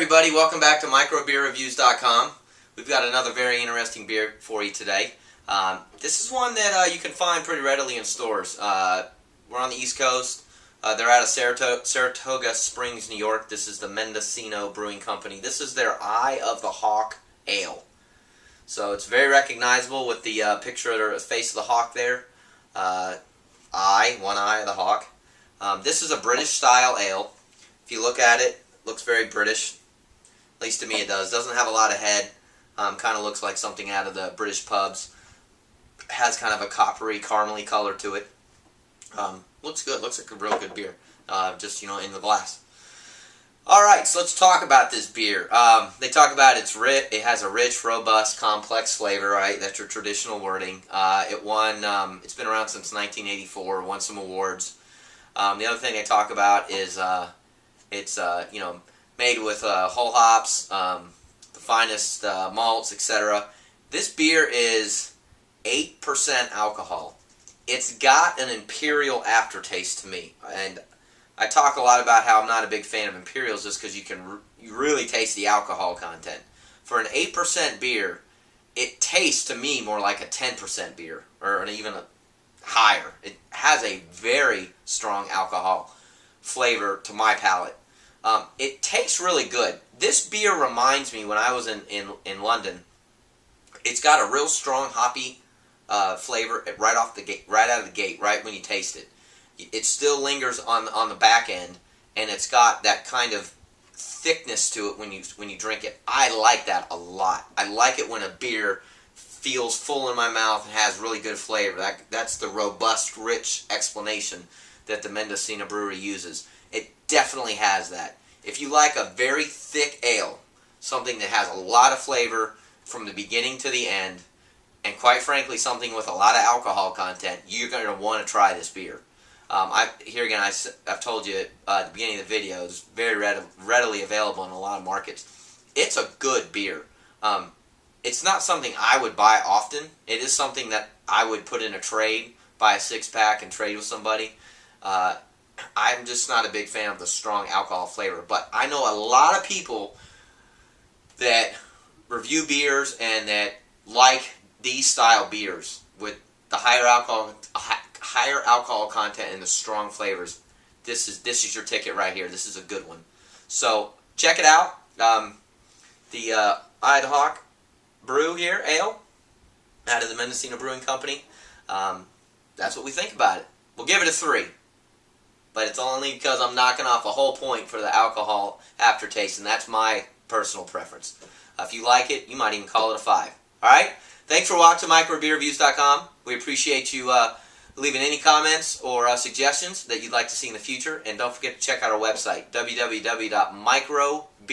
everybody, welcome back to microbeerreviews.com. We've got another very interesting beer for you today. This is one that you can find pretty readily in stores. We're on the East Coast. They're out of Saratoga Springs, New York. This is the Mednocino Brewing Company. This is their Eye of the Hawk Ale. So it's very recognizable with the picture of the face of the hawk there. One eye of the hawk. This is a British style ale. If you look at it, looks very British. At least to me it does. Doesn't have a lot of head. Kind of looks like something out of the British pubs. Has kind of a coppery, caramely color to it. Looks good. Looks like a real good beer. Just, in the glass. Alright, so let's talk about this beer. They talk about it has a rich, robust, complex flavor, right? That's your traditional wording. It's been around since 1984, won some awards. The other thing they talk about is it's made with whole hops, the finest malts, etc. This beer is 8% alcohol. It's got an imperial aftertaste to me, and I talk a lot about how I'm not a big fan of imperials just because you really taste the alcohol content. For an 8% beer, it tastes to me more like a 10% beer, or even higher. It has a very strong alcohol flavor to my palate. It tastes really good. This beer reminds me when I was in London. It's got a real strong hoppy flavor right out of the gate, right when you taste it. It still lingers on the back end, and it's got that kind of thickness to it when you drink it. I like that a lot. I like it when a beer feels full in my mouth and has really good flavor. That's the robust, rich explanation that the Mednocino Brewery uses. It definitely has that. If you like a very thick ale, something that has a lot of flavor from the beginning to the end, and quite frankly something with a lot of alcohol content, you're going to want to try this beer. I've told you at the beginning of the video, it's very readily available in a lot of markets. It's a good beer. It's not something I would buy often. It is something that I would put in a trade, buy a 6-pack and trade with somebody. I'm just not a big fan of the strong alcohol flavor, but I know a lot of people that review beers and that like these style beers with the higher alcohol content and the strong flavors. This is your ticket right here. This is a good one. So check it out. The Eye of the Hawk Brew here, ale, out of the Mednocino Brewing Company. That's what we think about it. We'll give it a 3. But it's only because I'm knocking off a whole point for the alcohol aftertaste, and that's my personal preference. If you like it, you might even call it a 5. Alright? Thanks for watching microbeerreviews.com. We appreciate you leaving any comments or suggestions that you'd like to see in the future. And don't forget to check out our website, www.microbeerreviews.com.